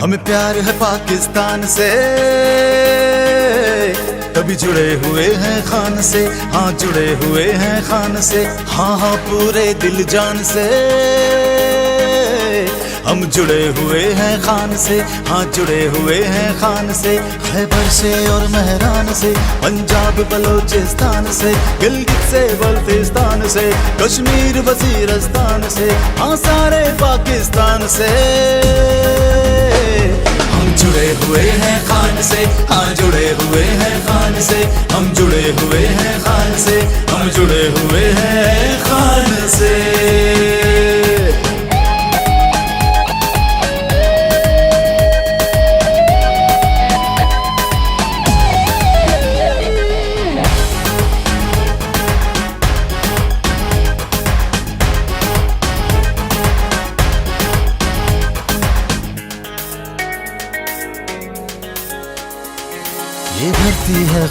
हमें प्यार है पाकिस्तान से, कभी जुड़े हुए हैं खान से, हाँ जुड़े हुए हैं खान से, हाँ हाँ पूरे दिल जान से हम जुड़े हुए हैं खान से, हाँ जुड़े हुए हैं खान से। खैबर से और मेहरान से, पंजाब बलोचिस्तान से, गिलगित से बल्तिस्तान से, कश्मीर वजीरस्तान से, हाँ सारे पाकिस्तान से हम जुड़े हुए हैं खान से, हाँ जुड़े हुए हैं खान से, हम जुड़े हुए हैं खान से, हम जुड़े हुए हैं खान से। ये धरती है